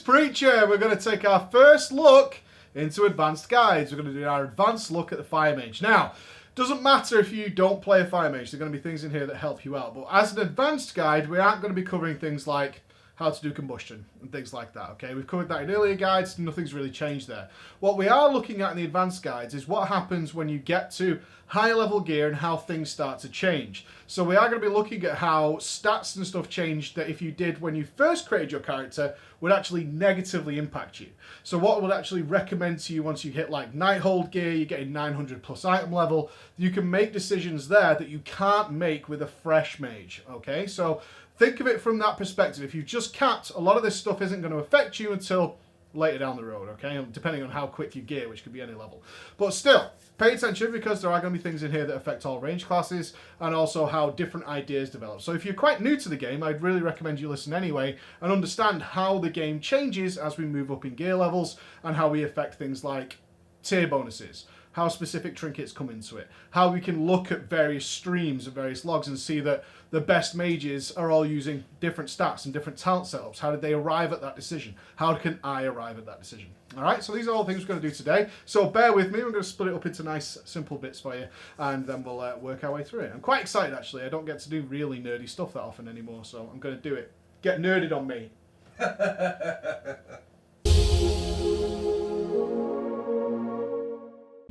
Preacher. We're going to take our first look into advanced guides. We're going to do our advanced look at the Fire Mage. Now, doesn't matter if you don't play a Fire Mage, there are going to be things in here that help you out. But as an advanced guide, we aren't going to be covering things like how to do combustion and things like that, okay? We've covered that in earlier guides, nothing's really changed there. What we are looking at in the advanced guides is what happens when you get to high level gear and how things start to change. So we are going to be looking at how stats and stuff changed that if you did when you first created your character would actually negatively impact you. So what I would actually recommend to you once you hit like Nighthold gear, you're getting 900 plus item level, you can make decisions there that you can't make with a fresh mage, okay? So think of it from that perspective. If you've just capped, a lot of this stuff isn't going to affect you until later down the road, okay? Depending on how quick you gear, which could be any level. But still, pay attention because there are going to be things in here that affect all range classes and also how different ideas develop. So if you're quite new to the game, I'd really recommend you listen anyway and understand how the game changes as we move up in gear levels and how we affect things like tier bonuses, how specific trinkets come into it, how we can look at various streams and various logs and see that the best mages are all using different stats and different talent setups. How did they arrive at that decision? How can I arrive at that decision? All right, so these are all things we're going to do today. So bear with me. We're going to split it up into nice, simple bits for you, and then we'll work our way through it. I'm quite excited, actually. I don't get to do really nerdy stuff that often anymore, so I'm going to do it. Get nerded on me.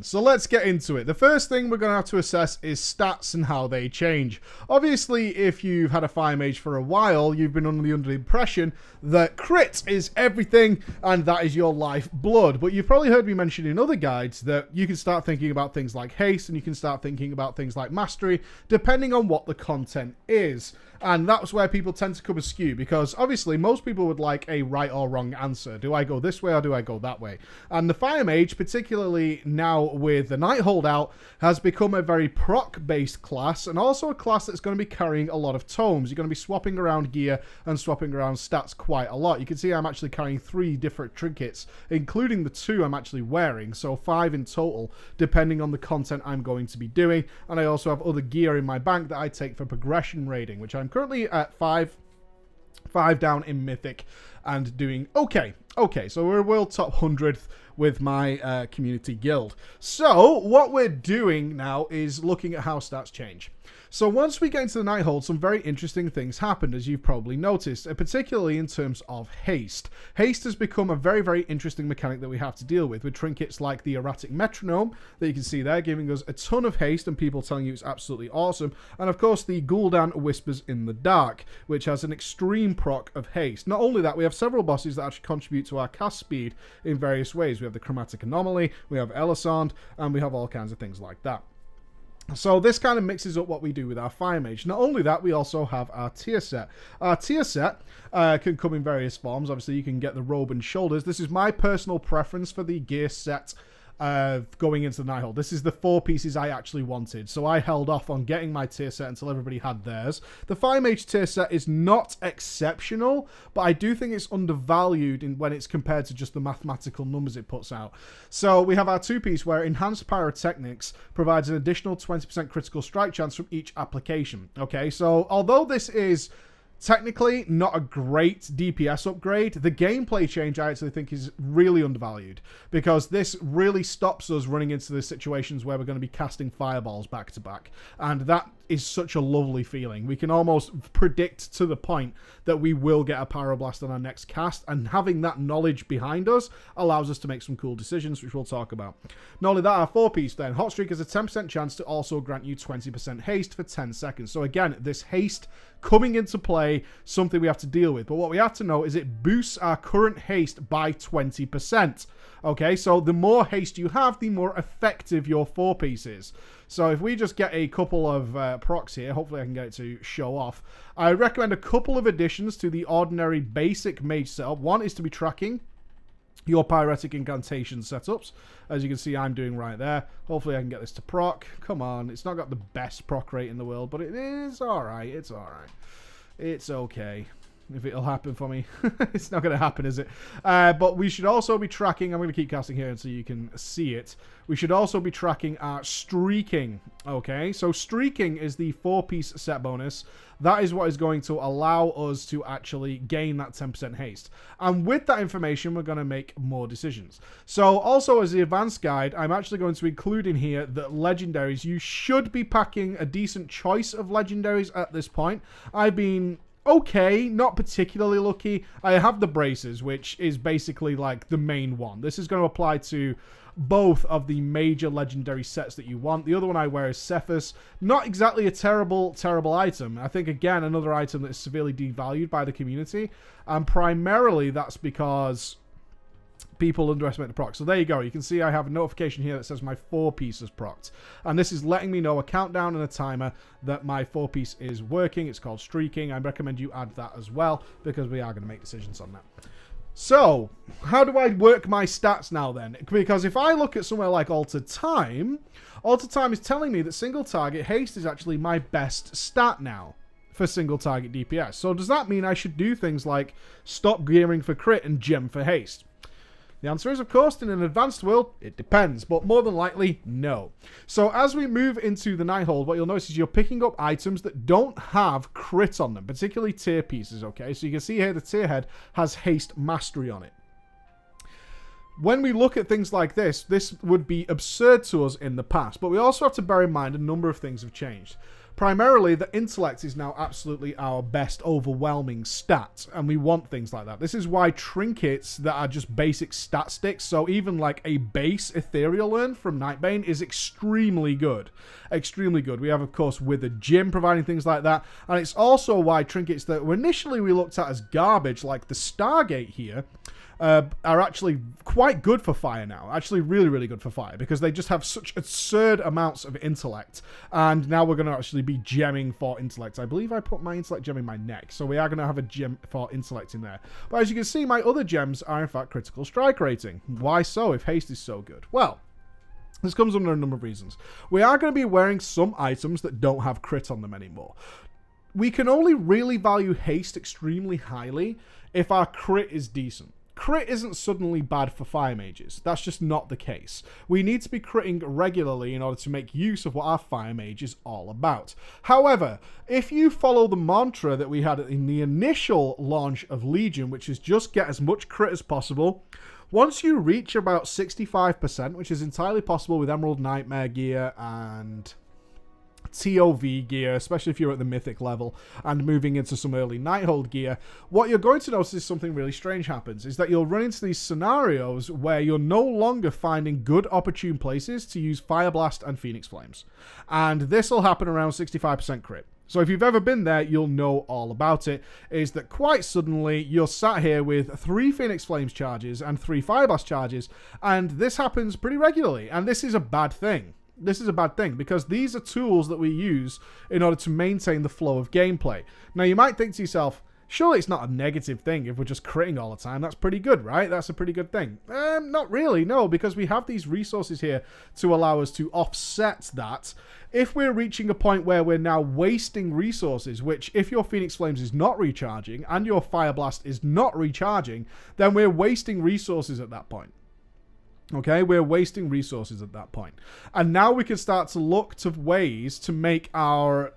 So let's get into it. The first thing we're going to have to assess is stats and how they change. Obviously, if you've had a Fire Mage for a while, you've been under the impression that crit is everything and that is your lifeblood. But you've probably heard me mention in other guides that you can start thinking about things like haste and you can start thinking about things like mastery, depending on what the content is. And that's where people tend to come askew, because obviously most people would like a right or wrong answer. Do I go this way or do I go that way? And the Fire Mage, particularly now with the Nighthold out, has become a very proc-based class, and also a class that's going to be carrying a lot of tomes. You're going to be swapping around gear and swapping around stats quite a lot. You can see I'm actually carrying 3 different trinkets, including the 2 I'm actually wearing, so 5 in total, depending on the content I'm going to be doing. And I also have other gear in my bank that I take for progression raiding, which I'm currently at 5 down in Mythic and doing okay. So we're world top 100th with my community guild. So what we're doing now is looking at how stats change. So once we get into the Nighthold, some very interesting things happened, as you've probably noticed, particularly in terms of haste. Haste has become a very, very interesting mechanic that we have to deal with trinkets like the erratic metronome that you can see there, giving us a ton of haste and people telling you it's absolutely awesome. And of course the Gul'dan Whispers in the Dark, which has an extreme proc of haste. Not only that, we have several bosses that actually contribute to our cast speed in various ways. We have the Chromatic Anomaly, we have Elisand, and we have all kinds of things like that. So this kind of mixes up what we do with our Fire Mage. Not only that, we also have our tier set. Our tier set can come in various forms. Obviously, you can get the robe and shoulders. This is my personal preference for the gear set going into the Nighthold. This is the 4 pieces I actually wanted, so I held off on getting my tier set until everybody had theirs. The Fire Mage tier set is not exceptional, but I do think it's undervalued when it's compared to just the mathematical numbers it puts out. So we have our 2-piece where Enhanced Pyrotechnics provides an additional 20% critical strike chance from each application. Okay, so although this is technically not a great DPS upgrade, the gameplay change I actually think is really undervalued, because this really stops us running into the situations where we're going to be casting fireballs back to back, and that is such a lovely feeling. We can almost predict to the point that we will get a Pyroblast on our next cast, and having that knowledge behind us allows us to make some cool decisions, which we'll talk about. Not only that, our 4-piece then, Hot Streak has a 10% chance to also grant you 20% haste for 10 seconds. So again, this haste coming into play, something we have to deal with. But what we have to know is it boosts our current haste by 20%. Okay, so the more haste you have, the more effective your 4-piece is. So if we just get a couple of procs here, hopefully I can get it to show off. I recommend a couple of additions to the ordinary basic mage setup. One is to be tracking your pyretic incantation setups, as you can see I'm doing right there. Hopefully I can get this to proc. Come on, it's not got the best proc rate in the world, but it is alright. It's alright. It's okay. if it'll happen for me. It's not going to happen, is it? But we should also be tracking, I'm going to keep casting here so you can see it. We should also be tracking our streaking. Okay, so streaking is the 4-piece set bonus. That is what is going to allow us to actually gain that 10% haste. And with that information, we're going to make more decisions. So also as the advanced guide, I'm actually going to include in here that legendaries, you should be packing a decent choice of legendaries at this point. I've been okay, not particularly lucky. I have the braces, which is basically like the main one. This is going to apply to both of the major legendary sets that you want. The other one I wear is Cephas. Not exactly a terrible item. I think, again, another item that is severely devalued by the community. And primarily that's because people underestimate the proc. So there you go. You can see I have a notification here that says my 4-piece is procced. And this is letting me know a countdown and a timer that my 4-piece is working. It's called streaking. I recommend you add that as well because we are going to make decisions on that. So, how do I work my stats now then? Because if I look at somewhere like Altered Time is telling me that single target haste is actually my best stat now for single target DPS. So does that mean I should do things like stop gearing for crit and gem for haste? The answer is, of course, in an advanced world, it depends, but more than likely, no. So as we move into the Nighthold, what you'll notice is you're picking up items that don't have crit on them, particularly tier pieces, okay? So you can see here the tier head has haste mastery on it. When we look at things like this, this would be absurd to us in the past, but we also have to bear in mind a number of things have changed. Primarily, the intellect is now absolutely our best overwhelming stat, and we want things like that. This is why trinkets that are just basic stat sticks, so even like a base ethereal urn from Nightbane is extremely good. Extremely good. We have, of course, with a gym providing things like that, and it's also why trinkets that initially we looked at as garbage, like the Stargate here, are actually quite good for fire now. Actually really, really good for fire because they just have such absurd amounts of intellect. And now we're going to actually be gemming for intellect. I believe I put my intellect gem in my neck. So we are going to have a gem for intellect in there. But as you can see, my other gems are in fact critical strike rating. Why so if haste is so good? Well, this comes under a number of reasons. We are going to be wearing some items that don't have crit on them anymore. We can only really value haste extremely highly if our crit is decent. Crit isn't suddenly bad for fire mages. That's just not the case. We need to be critting regularly in order to make use of what our fire mage is all about. However, if you follow the mantra that we had in the initial launch of Legion, which is just get as much crit as possible, once you reach about 65%, which is entirely possible with Emerald Nightmare gear and TOV gear, especially if you're at the mythic level and moving into some early Nighthold gear, what you're going to notice is something really strange happens, is that you'll run into these scenarios where you're no longer finding good opportune places to use Fire Blast and Phoenix Flames. And this will happen around 65% crit. So if you've ever been there, you'll know all about it, is that quite suddenly you're sat here with 3 Phoenix Flames charges and 3 Fire Blast charges, and this happens pretty regularly, and this is a bad thing. This is a bad thing because these are tools that we use in order to maintain the flow of gameplay. Now, you might think to yourself, surely it's not a negative thing if we're just critting all the time. That's pretty good, right? That's a pretty good thing. Not really, no, because we have these resources here to allow us to offset that. If we're reaching a point where we're now wasting resources, which if your Phoenix Flames is not recharging and your Fire Blast is not recharging, then we're wasting resources at that point. Okay, we're wasting resources at that point. And now we can start to look to ways to make our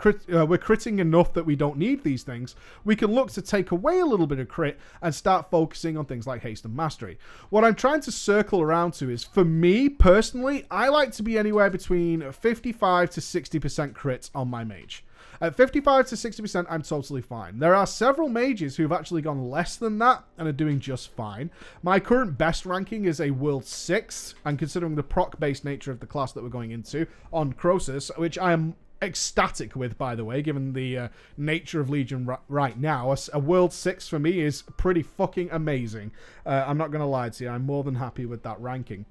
we're critting enough that we don't need these things. We can look to take away a little bit of crit and start focusing on things like haste and mastery. What I'm trying to circle around to is, for me personally, I like to be anywhere between 55 to 60% crit on my mage. At 55 to 60%, I'm totally fine. There are several mages who've actually gone less than that and are doing just fine. My current best ranking is a World 6, and considering the proc-based nature of the class that we're going into on Croesus, which I am ecstatic with, by the way, given the nature of Legion right now. A World 6 for me is pretty fucking amazing. I'm not going to lie to you. I'm more than happy with that ranking.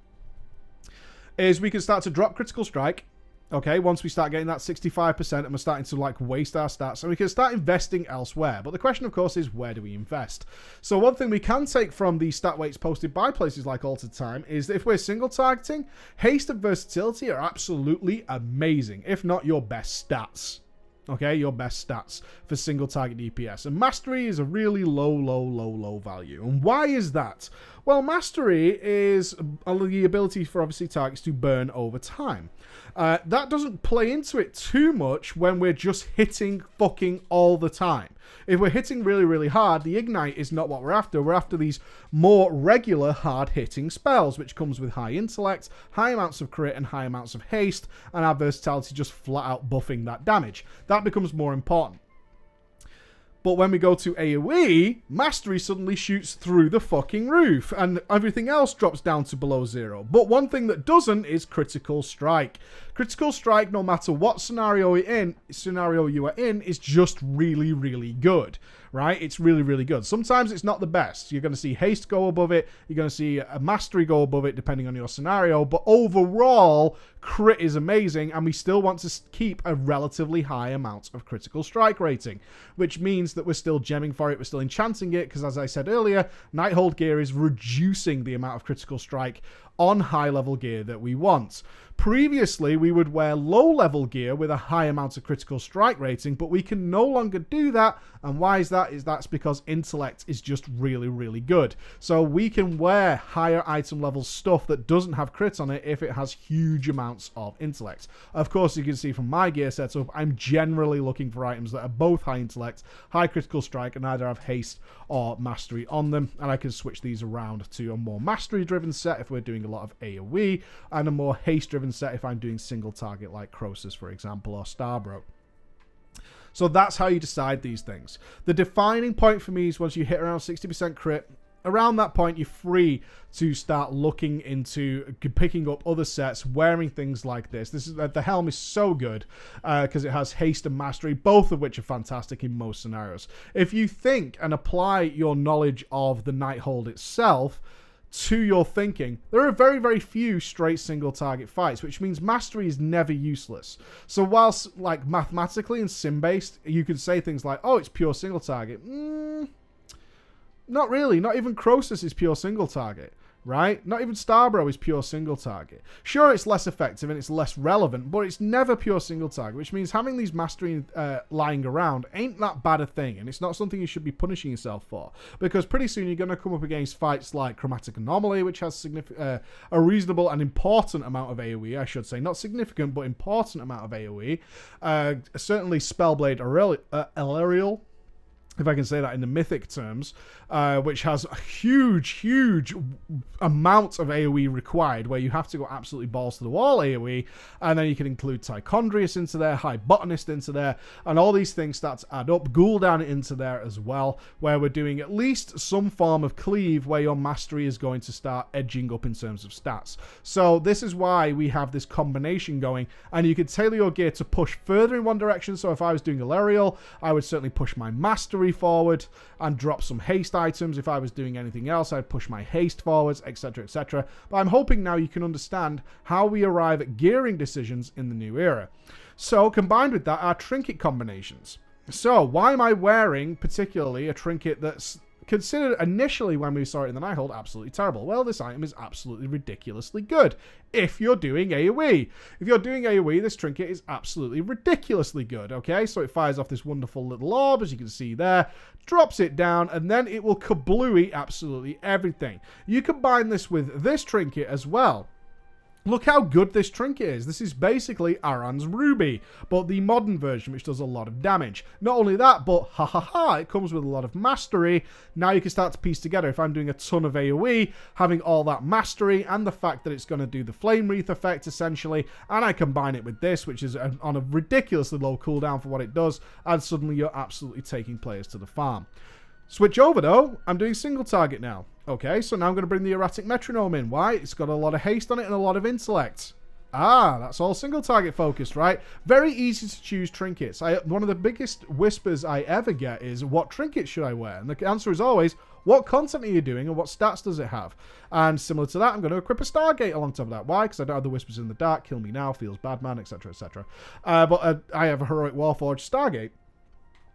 Is we can start to drop critical strike. Okay, once we start getting that 65% and we're starting to like waste our stats, and we can start investing elsewhere. But the question, of course, is where do we invest? So one thing we can take from the stat weights posted by places like Altered Time is that if we're single targeting, haste and versatility are absolutely amazing, if not your best stats. Okay, your best stats for single target DPS. And mastery is a really low value. And why is that? Well, mastery is the ability for obviously targets to burn over time. That doesn't play into it too much when we're just hitting fucking all the time. If we're hitting really hard, the ignite is not what we're after. We're after these more regular hard-hitting spells, which comes with high intellect, high amounts of crit, and high amounts of haste, and our versatility just flat out buffing that damage. That becomes more important. But when we go to AoE, mastery suddenly shoots through the fucking roof, and everything else drops down to below 0. But one thing that doesn't is critical strike. Critical strike, no matter what scenario you are in, is just really good, right? It's really good. Sometimes it's not the best. You're going to see haste go above it. You're going to see a mastery go above it, depending on your scenario. But overall, crit is amazing, and we still want to keep a relatively high amount of critical strike rating, which means that we're still gemming for it, we're still enchanting it, because as I said earlier, Nighthold gear is reducing the amount of critical strike on high level gear that we want. Previously, we would wear low level gear with a high amount of critical strike rating, but we can no longer do that. And why is that? That's because intellect is just really good. So we can wear higher item level stuff that doesn't have crit on it if it has huge amounts of intellect. Of course, you can see from my gear setup, I'm generally looking for items that are both high intellect, high critical strike, and either have haste or mastery on them. And I can switch these around to a more mastery driven set if we're doing a lot of AoE, and a more haste driven set if I'm doing single target like Croesus, for example, or Starbro. So that's how you decide these things. The defining point for me is once you hit around 60% crit, around that point you're free to start looking into picking up other sets, wearing things like this. The helm is so good because it has haste and mastery, both of which are fantastic in most scenarios. If you think and apply your knowledge of the Nighthold itself to your thinking, there are very few straight single target fights, which means mastery is never useless. So whilst like mathematically and sim based, you could say things like, oh, it's pure single target. Not really. Not even Croesus is pure single target, right? Not even Starbro is pure single target. Sure, it's less effective and it's less relevant, but it's never pure single target, which means having these mastery lying around ain't that bad a thing, and it's not something you should be punishing yourself for, because pretty soon you're going to come up against fights like Chromatic Anomaly, which has a reasonable and important amount of AoE, I should say. Not significant, but important amount of AoE. Certainly Spellblade Elerial, if I can say that in the mythic terms, which has a huge amount of AoE required, where you have to go absolutely balls to the wall AoE, and then you can include Tichondrious into there, High Botanist into there, and all these things start to add up. Gul'dan into there as well, where we're doing at least some form of cleave where your mastery is going to start edging up in terms of stats. So this is why we have this combination going, and you could tailor your gear to push further in one direction. So if I was doing Elerial, I would certainly push my mastery forward and drop some haste items. If I was doing anything else, I'd push my haste forwards, etc, etc. But I'm hoping now you can understand how we arrive at gearing decisions in the new era. So combined with that are trinket combinations. So why am I wearing particularly a trinket that's considered initially when we saw it in the Nighthold absolutely terrible? Well, this item is absolutely ridiculously good if you're doing AoE. If you're doing AoE, this trinket is absolutely ridiculously good, okay? So it fires off this wonderful little orb, as you can see there, drops it down, and then it will kablooey absolutely everything. You combine this with this trinket as well. Look how good this trinket is. This is basically Aran's Ruby, but the modern version, which does a lot of damage. Not only that, but it comes with a lot of mastery. Now you can start to piece together, if I'm doing a ton of AoE, having all that mastery and the fact that it's going to do the Flame Wreath effect, essentially, and I combine it with this, which is on a ridiculously low cooldown for what it does, and suddenly you're absolutely taking players to the farm. Switch over though, I'm doing single target now. Okay, so now I'm going to bring the erratic metronome in. Why? It's got a lot of haste on it and a lot of intellect. That's all single target focused, right? Very easy to choose trinkets. One of the biggest whispers I ever get is, what trinkets should I wear? And the answer is always, what content are you doing and what stats does it have? And similar to that, I'm going to equip a Stargate along top of that. Why? Because I don't have the whispers in the dark, kill me now, feels bad man, etc, etc. But I have a heroic Warforged Stargate.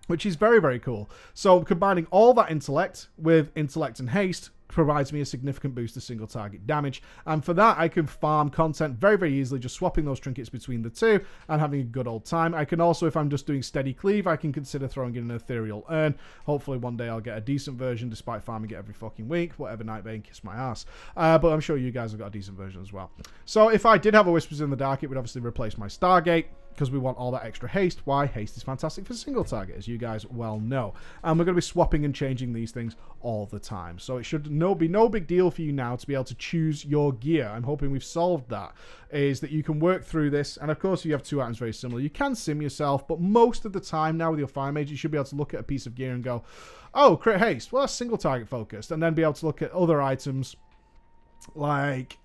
which is very, very cool. So combining all that intellect with intellect and haste provides me a significant boost to single target damage, and for that I can farm content very, very easily, just swapping those trinkets between the two and having a good old time. I can also, if I'm just doing steady cleave, I can consider throwing in an ethereal urn. Hopefully one day I'll get a decent version despite farming it every fucking week. Whatever, Nightbane, kiss my ass. But I'm sure you guys have got a decent version as well. So if I did have a Whispers in the Dark, it would obviously replace my Stargate, because we want all that extra haste. Why? Haste is fantastic for single target, as you guys well know. And we're going to be swapping and changing these things all the time. So it should be no big deal for you now to be able to choose your gear. I'm hoping we've solved that, is that you can work through this. And of course, you have two items very similar. You can sim yourself, but most of the time now with your Fire Mage, you should be able to look at a piece of gear and go, oh, crit haste. Well, that's single target focused. And then be able to look at other items like...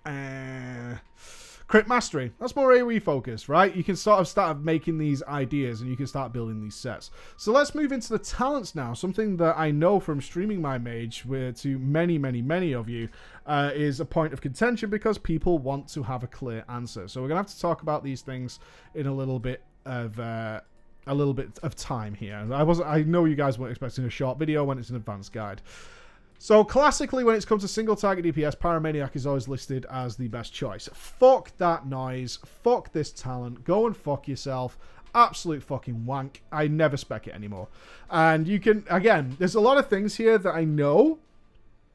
crit mastery. That's more AoE focused, right? You can sort of start making these ideas and you can start building these sets. So let's move into the talents now. Something that I know from streaming my mage to many of you is a point of contention, because people want to have a clear answer. So we're gonna have to talk about these things in a little bit of time here. I know you guys weren't expecting a short video when it's an advanced guide. So classically, when it comes to single target DPS, Pyromaniac is always listed as the best choice. Fuck that noise. Fuck this talent. Go and fuck yourself. Absolute fucking wank. I never spec it anymore. And you can, again, there's a lot of things here that I know.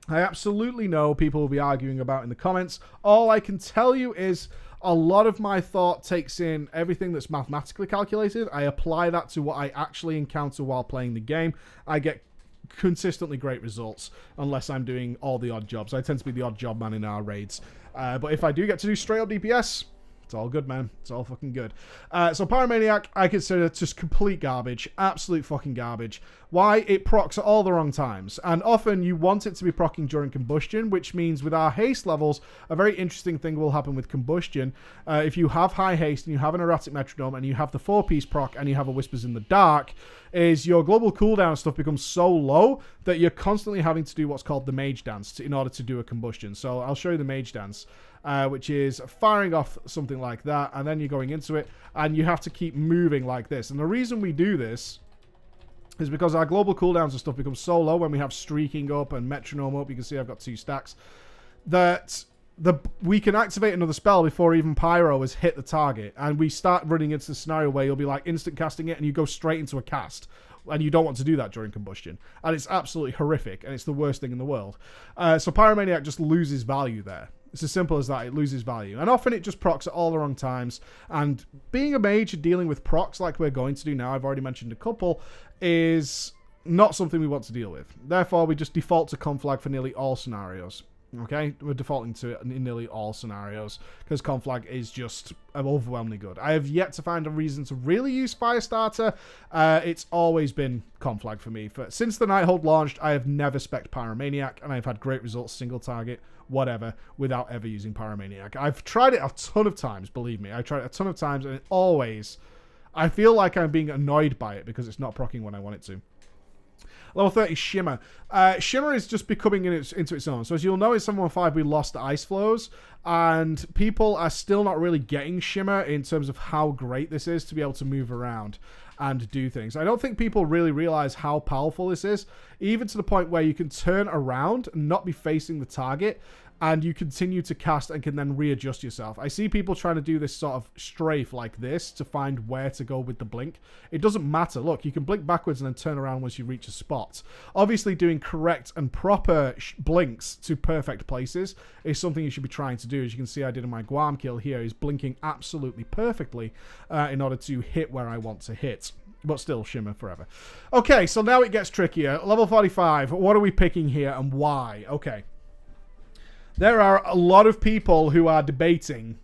I absolutely know people will be arguing about in the comments. All I can tell you is a lot of my thought takes in everything that's mathematically calculated. I apply that to what I actually encounter while playing the game. I get consistently great results unless I'm doing all the odd jobs. I tend to be the odd job man in our raids. But if I do get to do straight up DPS, it's all good, man. It's all fucking good. So Pyromaniac, I consider just complete garbage. Absolute fucking garbage. Why? It procs at all the wrong times. And often you want it to be proccing during combustion, which means with our haste levels, a very interesting thing will happen with combustion. If you have high haste and you have an erratic metronome and you have the 4-piece proc and you have a Whispers in the Dark, is your global cooldown stuff becomes so low that you're constantly having to do what's called the Mage dance in order to do a combustion. So I'll show you the Mage dance. Which is firing off something like that, and then you're going into it, and you have to keep moving like this. And the reason we do this is because our global cooldowns and stuff become so low when we have streaking up and metronome up. You can see I've got 2 stacks. That we can activate another spell before even Pyro has hit the target, and we start running into the scenario where you'll be like instant casting it, and you go straight into a cast. And you don't want to do that during combustion. And it's absolutely horrific, and it's the worst thing in the world. So Pyromaniac just loses value there. It's as simple as that. It loses value. And often it just procs at all the wrong times. And being a mage and dealing with procs like we're going to do now, I've already mentioned a couple, is not something we want to deal with. Therefore, we just default to conflag for nearly all scenarios. Okay? We're defaulting to it in nearly all scenarios because conflag is just overwhelmingly good. I have yet to find a reason to really use Firestarter. It's always been conflag for me. Since the Nighthold launched, I have never spec'd Pyromaniac, and I've had great results, single target, whatever, without ever using Pyromaniac. I've tried it a ton of times, believe me. I tried it a ton of times, and it always... I feel like I'm being annoyed by it because it's not proccing when I want it to. Level 30, Shimmer. Shimmer is just becoming into its own. So as you'll know, in 715 we lost Ice Flows, and people are still not really getting Shimmer in terms of how great this is to be able to move around and do things. I don't think people really realize how powerful this is, even to the point where you can turn around and not be facing the target, and you continue to cast and can then readjust yourself. I see people trying to do this sort of strafe like this to find where to go with the blink. It doesn't matter. Look, you can blink backwards and then turn around once you reach a spot. Obviously, doing correct and proper blinks to perfect places is something you should be trying to do. As you can see, I did in my Guam kill here, is blinking absolutely perfectly in order to hit where I want to hit. But still, Shimmer forever. Okay, so now it gets trickier. Level 45, what are we picking here and why? Okay. There are a lot of people who are debating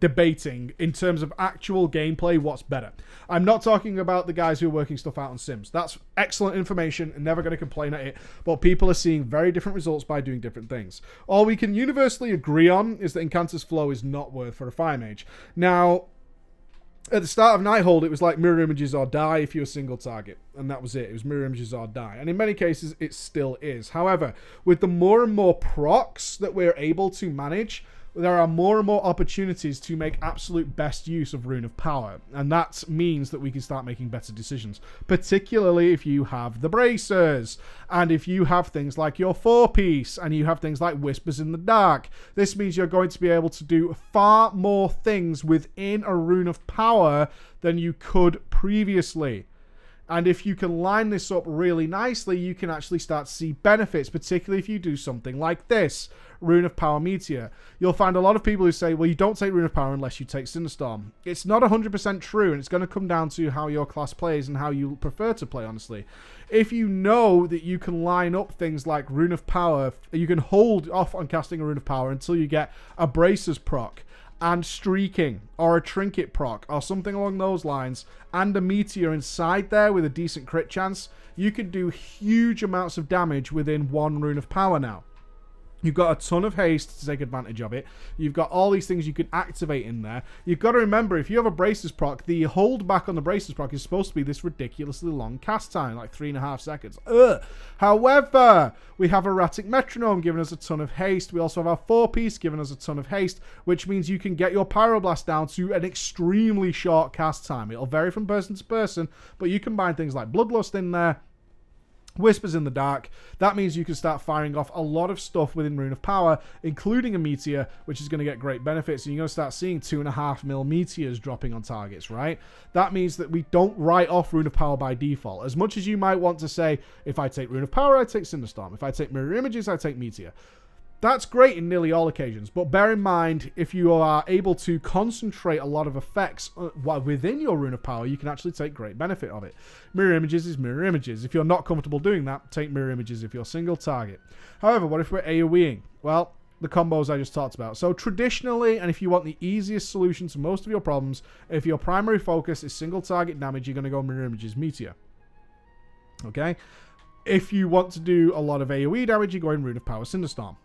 in terms of actual gameplay what's better. I'm not talking about the guys who are working stuff out on Sims. That's excellent information and never going to complain at it, but people are seeing very different results by doing different things. All we can universally agree on is that Incanter's Flow is not worth for a Fire Mage. Now, at the start of Nighthold, it was like mirror images or die if you're a single target. And that was it. It was mirror images or die. And in many cases, it still is. However, with the more and more procs that we're able to manage, there are more and more opportunities to make absolute best use of Rune of Power. And that means that we can start making better decisions, particularly if you have the bracers, and if you have things like your 4-piece, and you have things like Whispers in the Dark. This means you're going to be able to do far more things within a Rune of Power than you could previously. And if you can line this up really nicely, you can actually start to see benefits, particularly if you do something like this, Rune of Power Meteor. You'll find a lot of people who say, well, you don't take Rune of Power unless you take Cinderstorm. It's not 100% true, and it's going to come down to how your class plays and how you prefer to play, honestly. If you know that you can line up things like Rune of Power, you can hold off on casting a Rune of Power until you get a Bracers proc, and Streaking, or a Trinket proc, or something along those lines, and a Meteor inside there with a decent crit chance, you can do huge amounts of damage within one Rune of Power now. You've got a ton of haste to take advantage of it. You've got all these things you can activate in there. You've got to remember, if you have a Bracers proc, the hold back on the Bracers proc is supposed to be this ridiculously long cast time, like 3.5 seconds. However, we have Erratic Metronome giving us a ton of haste. We also have our 4-piece giving us a ton of haste, which means you can get your Pyroblast down to an extremely short cast time. It'll vary from person to person, but you combine things like Bloodlust in there, Whispers in the Dark. That means you can start firing off a lot of stuff within Rune of Power, including a Meteor, which is going to get great benefits. And you're going to start seeing 2.5 mil Meteors dropping on targets, right? That means that we don't write off Rune of Power by default. As much as you might want to say, if I take Rune of Power, I take Cinderstorm. If I take Mirror Images, I take Meteor. That's great in nearly all occasions, but bear in mind, if you are able to concentrate a lot of effects within your Rune of Power, you can actually take great benefit of it. Mirror Images is Mirror Images. If you're not comfortable doing that, take Mirror Images if you're single target. However, what if we're AoEing? Well, the combos I just talked about. So traditionally, and if you want the easiest solution to most of your problems, if your primary focus is single target damage, you're going to go Mirror Images Meteor. Okay? If you want to do a lot of AoE damage, you're going Rune of Power Cinderstorm.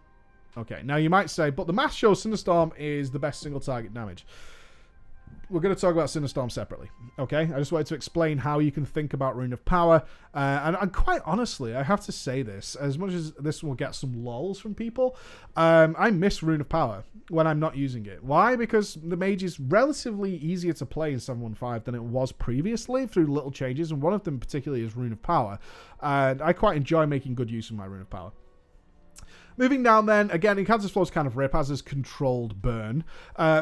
Okay, now you might say, but the math shows Cinderstorm is the best single target damage. We're going to talk about Cinderstorm separately, okay? I just wanted to explain how you can think about Rune of Power. And quite honestly, I have to say this, as much as this will get some lols from people, I miss Rune of Power when I'm not using it. Why? Because the Mage is relatively easier to play in 7.15 than it was previously through little changes, and one of them particularly is Rune of Power. And I quite enjoy making good use of my Rune of Power. Moving down then, again, Incanta's Flow's kind of rip, as is Controlled Burn.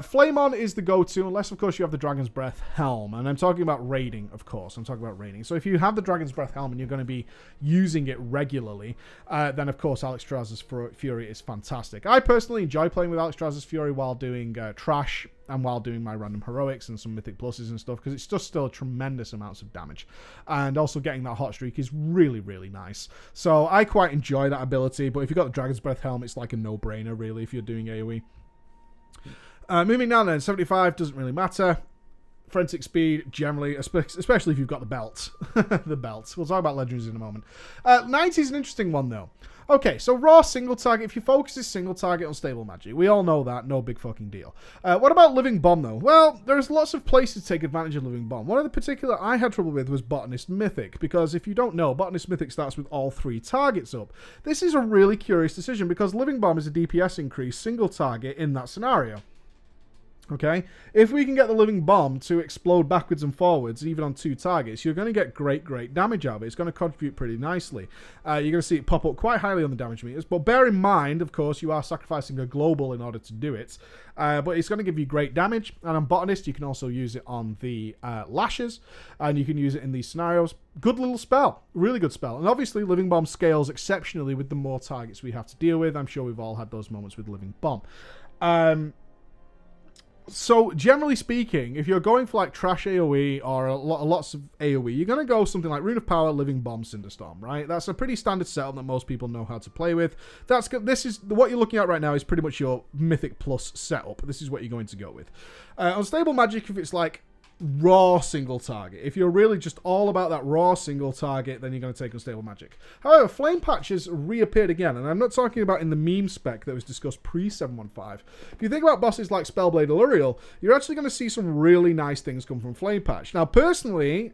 Flame On is the go-to, unless, of course, you have the Dragon's Breath Helm. And I'm talking about raiding, of course. I'm talking about raiding. So if you have the Dragon's Breath Helm and you're going to be using it regularly, then, of course, Alexstrasza's Fury is fantastic. I personally enjoy playing with Alexstrasza's Fury while doing Trash and while doing my random heroics and some mythic pluses and stuff, because it's just still tremendous amounts of damage. And also getting that hot streak is really, really nice. So I quite enjoy that ability, but if you've got the Dragon's Breath Helm, it's like a no-brainer, really, if you're doing AoE. Moving down then, 75 doesn't really matter. Forensic Speed, generally, especially if you've got the belt. The belt. We'll talk about Legendaries in a moment. 90 is an interesting one, though. Okay, so raw single target. If your focus is single target on stable magic, we all know that. No big fucking deal. What about Living Bomb, though? Well, there's lots of places to take advantage of Living Bomb. One of the particular I had trouble with was Botanist Mythic, because if you don't know, Botanist Mythic starts with all 3 targets up. This is a really curious decision, because Living Bomb is a DPS increase single target in that scenario. Okay, if we can get the Living Bomb to explode backwards and forwards, even on 2 targets, you're going to get great damage out of it. It's going to contribute pretty nicely. You're going to see it pop up quite highly on the damage meters, but bear in mind, of course, you are sacrificing a global in order to do it. But it's going to give you great damage, and on Botanist, you can also use it on the Lashes, and you can use it in these scenarios. Good little spell. Really good spell. And obviously, Living Bomb scales exceptionally with the more targets we have to deal with. I'm sure we've all had those moments with Living Bomb. So, generally speaking, if you're going for like Trash AoE or lots of AoE, you're going to go something like Rune of Power, Living Bomb, Cinderstorm, right? That's a pretty standard setup that most people know how to play with. This is what you're looking at right now is pretty much your Mythic Plus setup. This is what you're going to go with. On Stable Magic, if it's like raw single target. If you're really just all about that raw single target, then you're going to take Unstable Magic. However, Flame Patch has reappeared again, and I'm not talking about in the meme spec that was discussed pre-715. If you think about bosses like Spellblade Aluriel, you're actually going to see some really nice things come from Flame Patch. Now, personally,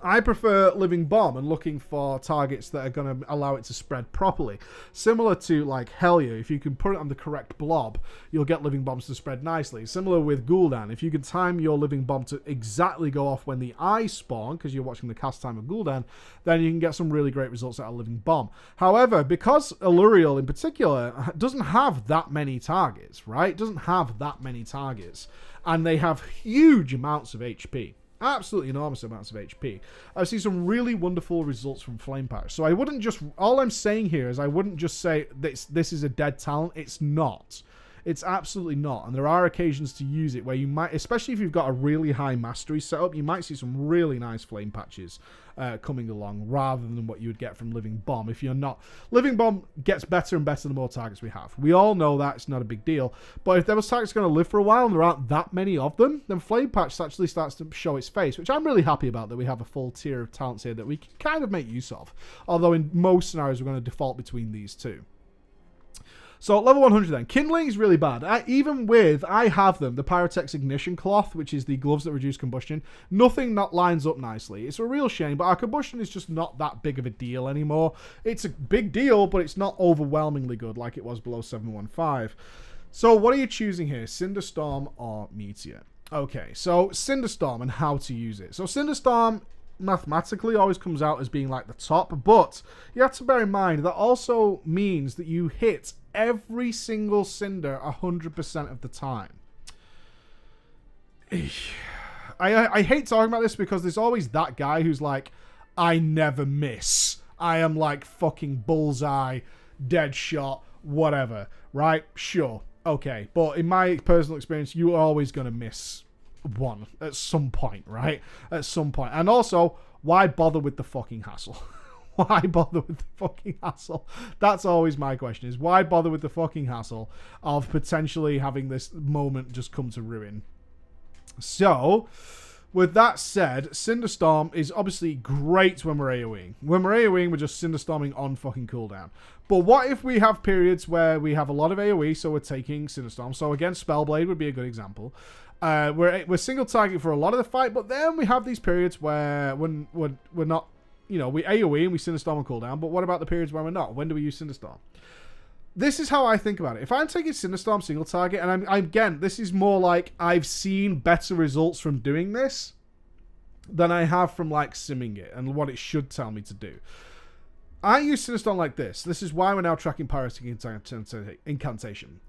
I prefer Living Bomb and looking for targets that are going to allow it to spread properly. Similar to like Hellier, if you can put it on the correct blob, you'll get Living Bombs to spread nicely. Similar with Gul'dan, if you can time your Living Bomb to exactly go off when the eyes spawn, because you're watching the cast time of Gul'dan, then you can get some really great results out of Living Bomb. However, because Alluriel in particular doesn't have that many targets, right? It doesn't have that many targets, and they have huge amounts of HP. Absolutely enormous amounts of HP. I've seen some really wonderful results from Flame Patch. So I wouldn't just... All I'm saying here is I wouldn't just say this is a dead talent. It's not. It's absolutely not. And there are occasions to use it where you might... Especially if you've got a really high mastery setup, you might see some really nice Flame Patches coming along rather than what you would get from Living Bomb if you're not... Living Bomb gets better and better the more targets we have. We all know that. It's not a big deal. But if there was targets going to live for a while and there aren't that many of them, then Flame Patch actually starts to show its face, which I'm really happy about, that we have a full tier of talents here that we can kind of make use of. Although in most scenarios we're going to default between these two. So, level 100 then. Kindling is really bad. I have them, the Pyrotex Ignition Cloth, which is the gloves that reduce combustion. Nothing that lines up nicely. It's a real shame, but our combustion is just not that big of a deal anymore. It's a big deal, but it's not overwhelmingly good like it was below 715. So, what are you choosing here? Cinderstorm or Meteor? Okay, so Cinderstorm and how to use it. So, Cinderstorm mathematically always comes out as being like the top, but you have to bear in mind that also means that you hit every single cinder 100% of the time. I hate talking about this because there's always that guy who's like, I never miss. I am like fucking bullseye, dead shot, whatever, right? Sure, okay. But in my personal experience, you are always going to miss one at some point, right? At some point. And also, why bother with the fucking hassle? Why bother with the fucking hassle? That's always my question, is why bother with the fucking hassle of potentially having this moment just come to ruin? So, with that said, Cinderstorm is obviously great when we're AoEing. When we're AoEing, we're just Cinderstorming on fucking cooldown. But what if we have periods where we have a lot of AoE, so we're taking Cinderstorm? So again, Spellblade would be a good example. We're single target for a lot of the fight, but then we have these periods where when we're not, you know, we AoE and we Cinderstorm on cooldown, but what about the periods where we're not? When do we use Cinderstorm? This is how I think about it. If I'm taking Cinderstorm single target, and again, this is more like I've seen better results from doing this than I have from like simming it and what it should tell me to do. I use Cinderstorm like this. This is why we're now tracking Pyrotic Incantation.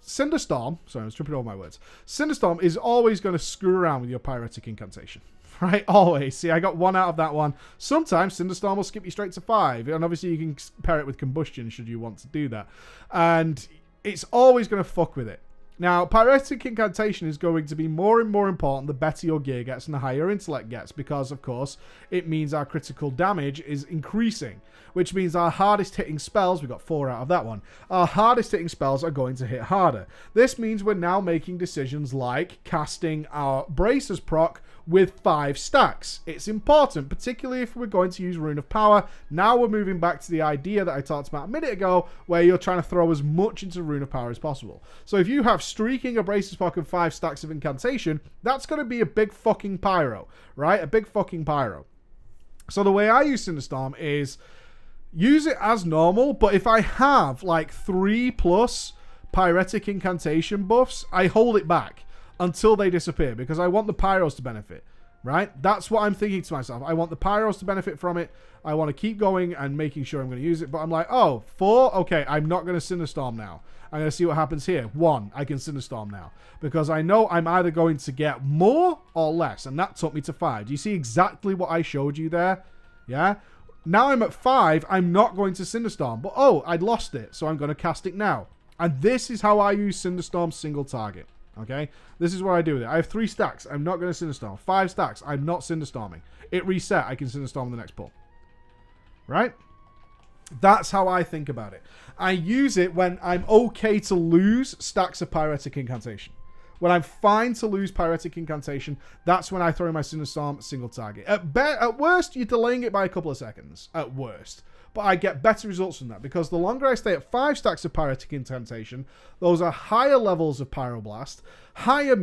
Cinderstorm, sorry, I was tripping over my words. Cinderstorm is always going to screw around with your Pyrotic Incantation. Right? Always. See, I got 1 out of that one. Sometimes Cinderstorm will skip you straight to 5. And obviously you can pair it with Combustion should you want to do that. And it's always going to fuck with it. Now, Pyrotic Incantation is going to be more and more important the better your gear gets and the higher your intellect gets, because, of course, it means our critical damage is increasing, which means our hardest hitting spells, we got 4 out of that one, our hardest hitting spells are going to hit harder. This means we're now making decisions like casting our Bracers proc with 5 stacks. It's important, particularly if we're going to use Rune of Power. Now we're moving back to the idea that I talked about a minute ago, where you're trying to throw as much into Rune of Power as possible. So if you have streaking a Bracers proc and 5 stacks of Incantation, that's going to be a big fucking pyro, right? A big fucking pyro. So the way I use Cinderstorm is use it as normal, but if I have like 3+ Pyretic Incantation buffs, I hold it back until they disappear, because I want the pyros to benefit, right? That's what I'm thinking to myself. I want the pyros to benefit from it. I want to keep going and making sure I'm going to use it, but I'm like, oh, 4? Okay, I'm not going to Cinderstorm now. I'm going to see what happens here. 1, I can Cinderstorm now, because I know I'm either going to get more or less, and that took me to 5. Do you see exactly what I showed you there? Yeah? Now I'm at 5, I'm not going to Cinderstorm, but oh, I'd lost it, so I'm going to cast it now. And this is how I use Cinderstorm single target. Okay, this is what I do with it. I have 3 stacks. I'm not going to Cinderstorm. 5 stacks. I'm not Cinderstorming. It reset. I can Cinderstorm the next pull. Right? That's how I think about it. I use it when I'm okay to lose stacks of Pyretic Incantation. When I'm fine to lose Pyretic Incantation, that's when I throw in my Cinderstorm single target. At worst, you're delaying it by a couple of seconds. At worst. But I get better results from that, because the longer I stay at 5 stacks of Pyretic Incantation, those are higher levels of Pyroblast, higher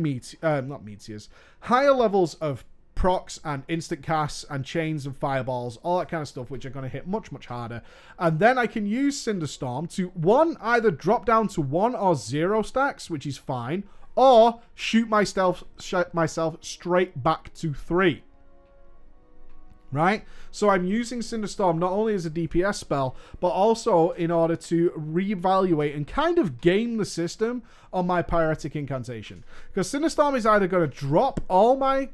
higher levels of procs and instant casts and chains and fireballs, all that kind of stuff, which are going to hit much, much harder. And then I can use Cinderstorm to, one, either drop down to 1 or 0 stacks, which is fine, or shoot myself straight back to 3. Right? So I'm using Cinderstorm not only as a DPS spell, but also in order to reevaluate and kind of game the system on my Pyretic Incantation. Because Cinderstorm is either going to drop all my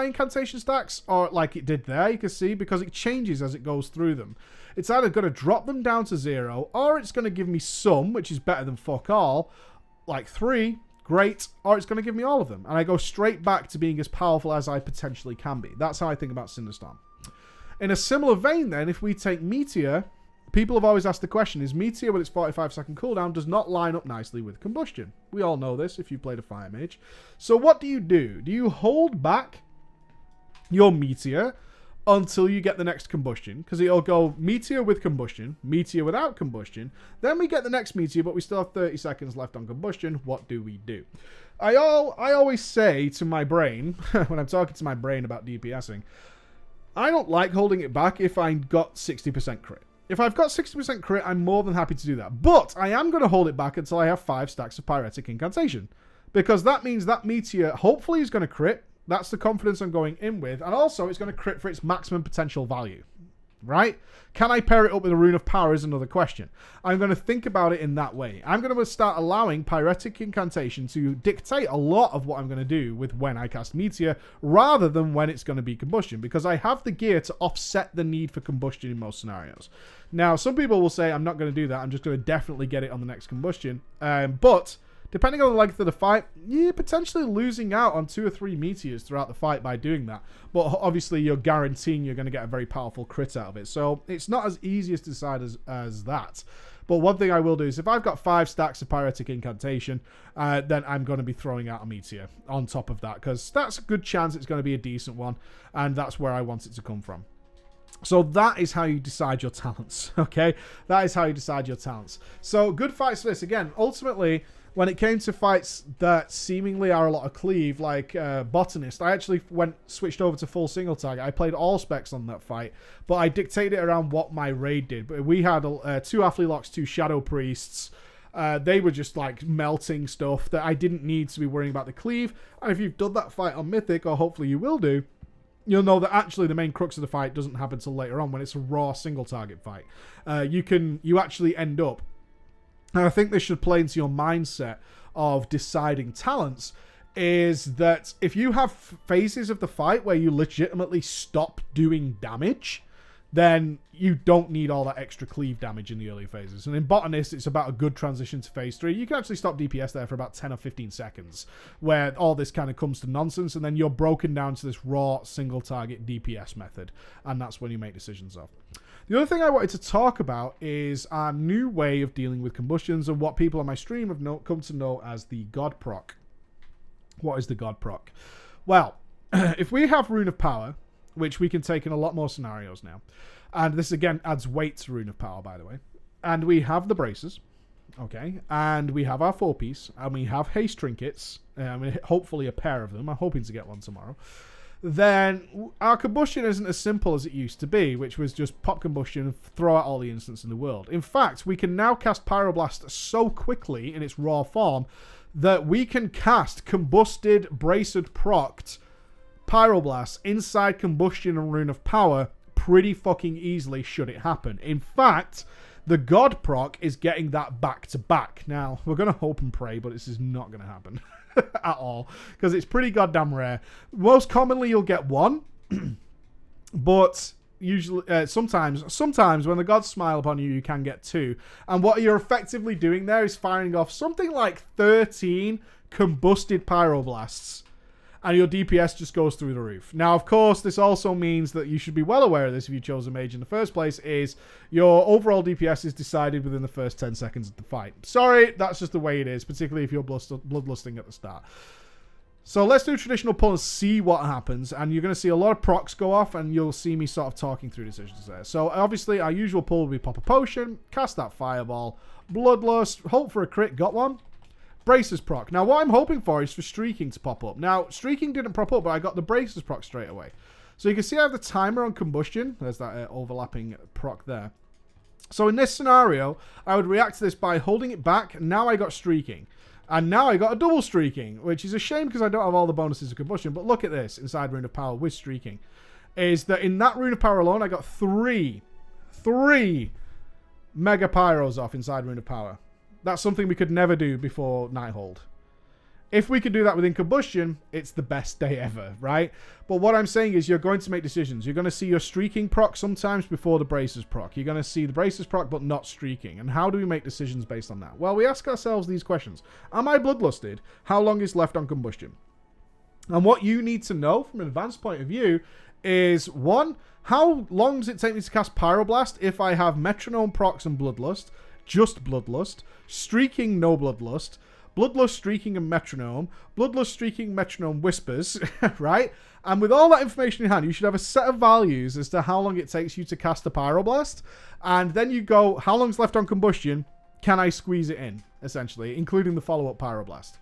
incantation stacks, or like it did there, you can see, because it changes as it goes through them. It's either going to drop them down to 0, or it's going to give me some, which is better than fuck all, like 3, great, or it's going to give me all of them. And I go straight back to being as powerful as I potentially can be. That's how I think about Cinderstorm. In a similar vein then, if we take Meteor, people have always asked the question, is Meteor with its 45-second cooldown does not line up nicely with Combustion? We all know this if you played a Fire Mage. So what do? Do you hold back your Meteor until you get the next Combustion? Because it'll go Meteor with Combustion, Meteor without Combustion, then we get the next Meteor, but we still have 30 seconds left on Combustion. What do we do? I always say to my brain, when I'm talking to my brain about DPSing, I don't like holding it back if I got 60% crit. If I've got 60% crit, I'm more than happy to do that. But I am going to hold it back until I have 5 stacks of Pyretic Incantation. Because that means that Meteor hopefully is going to crit. That's the confidence I'm going in with. And also, it's going to crit for its maximum potential value. Right? Can I pair it up with a Rune of Power is another question. I'm going to think about it in that way. I'm going to start allowing Pyretic Incantation to dictate a lot of what I'm going to do with when I cast Meteor, rather than when it's going to be Combustion, because I have the gear to offset the need for Combustion in most scenarios. Now, some people will say, I'm not going to do that. I'm just going to definitely get it on the next Combustion. But depending on the length of the fight, you're potentially losing out on 2 or 3 Meteors throughout the fight by doing that. But obviously, you're guaranteeing you're going to get a very powerful crit out of it. So it's not as easy to decide as that. But one thing I will do is if I've got 5 stacks of Pyretic Incantation, then I'm going to be throwing out a Meteor on top of that, because that's a good chance it's going to be a decent one, and that's where I want it to come from. So that is how you decide your talents, okay? That is how you decide your talents. So good fights for this. Again, ultimately, when it came to fights that seemingly are a lot of cleave, like Botanist, I actually switched over to full single target. I played all specs on that fight, but I dictated it around what my raid did. But we had 2 Athlete Locks, 2 Shadow Priests. They were just like melting stuff that I didn't need to be worrying about the cleave. And if you've done that fight on Mythic, or hopefully you will do, you'll know that actually the main crux of the fight doesn't happen until later on when it's a raw single target fight. You actually end up, and I think this should play into your mindset of deciding talents, is that if you have phases of the fight where you legitimately stop doing damage, then you don't need all that extra cleave damage in the early phases. And in Botanist, it's about a good transition to phase 3. You can actually stop DPS there for about 10 or 15 seconds, where all this kind of comes to nonsense, and then you're broken down to this raw single target DPS method, and that's when you make decisions of. The other thing I wanted to talk about is our new way of dealing with combustions, and what people on my stream have come to know as the God Proc. What is the God Proc? Well, if we have Rune of Power, which we can take in a lot more scenarios now, and this again adds weight to Rune of Power, by the way, and we have the braces, okay, and we have our 4-piece, and we have haste trinkets, hopefully a pair of them. I'm hoping to get one tomorrow. Then our combustion isn't as simple as it used to be, which was just pop combustion and throw out all the instants in the world. In fact, we can now cast Pyroblast so quickly in its raw form that we can cast combusted, braced, procced Pyroblast inside combustion and Rune of Power pretty fucking easily should it happen. In fact, the God Proc is getting that back to back. Now, we're going to hope and pray, but this is not going to happen at all, because it's pretty goddamn rare. Most commonly, you'll get one, but usually, sometimes when the gods smile upon you, you can get 2. And what you're effectively doing there is firing off something like 13 combusted Pyroblasts, and your DPS just goes through the roof. Now, of course, this also means that you should be well aware of this if you chose a mage in the first place, is your overall DPS is decided within the first 10 seconds of the fight. Sorry, that's just the way it is, particularly if you're bloodlusting at the start. So let's do traditional pull and see what happens, and you're going to see a lot of procs go off, and you'll see me sort of talking through decisions there. So obviously, our usual pull will be pop a potion, cast that fireball, bloodlust, hope for a crit, got one. Braces proc. Now, what I'm hoping for is for streaking to pop up. Now, streaking didn't pop up, but I got the braces proc straight away. So you can see I have the timer on combustion. There's that overlapping proc there. So in this scenario, I would react to this by holding it back. Now I got streaking. And now I got a double streaking, which is a shame because I don't have all the bonuses of combustion. But look at this inside Rune of Power with streaking. Is that in that Rune of Power alone, I got three Mega Pyros off inside Rune of Power. That's something we could never do before Nighthold. If we could do that within combustion, it's the best day ever, right? But what I'm saying is you're going to make decisions. You're going to see your streaking proc sometimes before the braces proc. You're going to see the braces proc but not streaking. And how do we make decisions based on that? Well, we ask ourselves these questions. Am I bloodlusted? How long is left on combustion? And what you need to know from an advanced point of view is, one, how long does it take me to cast Pyroblast if I have Metronome, Procs, and Bloodlust? Just Bloodlust. Streaking, no Bloodlust. Bloodlust, Streaking, and Metronome. Bloodlust, Streaking, Metronome, Whispers, right? And with all that information in hand, you should have a set of values as to how long it takes you to cast a Pyroblast. And then you go, how long's left on combustion? Can I squeeze it in, essentially, including the follow-up Pyroblast?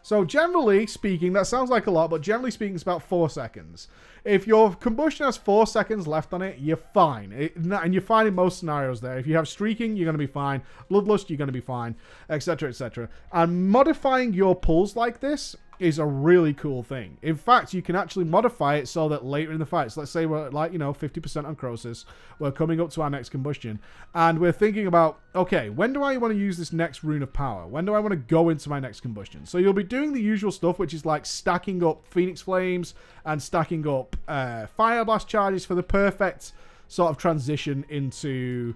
So generally speaking, that sounds like a lot, but generally speaking, it's about 4 seconds. If your combustion has 4 seconds left on it, you're fine. And you're fine in most scenarios there. If you have streaking, you're going to be fine. Bloodlust, you're going to be fine, etc., etc. And modifying your pulls like this is a really cool thing. In fact, you can actually modify it so that later in the fight, so let's say we're like, 50% on Croesus, we're coming up to our next combustion, and we're thinking about, okay, when do I want to use this next Rune of Power? When do I want to go into my next combustion? So you'll be doing the usual stuff, which is like stacking up Phoenix Flames and stacking up Fire Blast charges for the perfect sort of transition into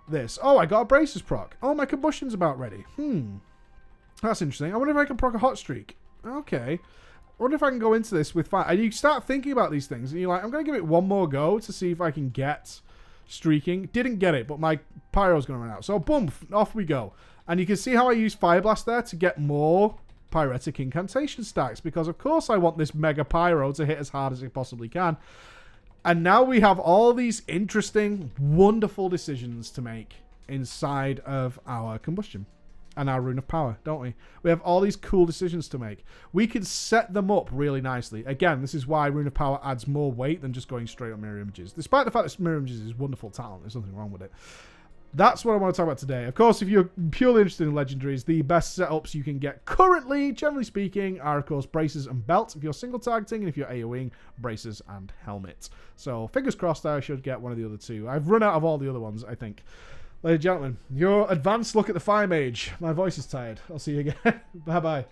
this. Oh, I got a Braces proc. Oh, my combustion's about ready. That's interesting. I wonder if I can proc a Hot Streak. Okay. I wonder if I can go into this with fire. And you start thinking about these things, and you're like, I'm going to give it one more go to see if I can get streaking. Didn't get it, but my pyro's going to run out. So, boom, off we go. And you can see how I use Fire Blast there to get more Pyretic Incantation stacks, because, of course, I want this Mega Pyro to hit as hard as it possibly can. And now we have all these interesting, wonderful decisions to make inside of our combustion. And our Rune of Power, don't we? We have all these cool decisions to make. We can set them up really nicely. Again, this is why Rune of Power adds more weight than just going straight on Mirror Images. Despite the fact that Mirror Images is wonderful talent, there's nothing wrong with it. That's what I want to talk about today. Of course, if you're purely interested in Legendaries, the best setups you can get currently, generally speaking, are, of course, Braces and Belt if you're single targeting, and if you're AoEing, Braces and Helmet. So, fingers crossed I should get one of the other two. I've run out of all the other ones, I think. Ladies and gentlemen, your advanced look at the Fire Mage. My voice is tired. I'll see you again. Bye-bye.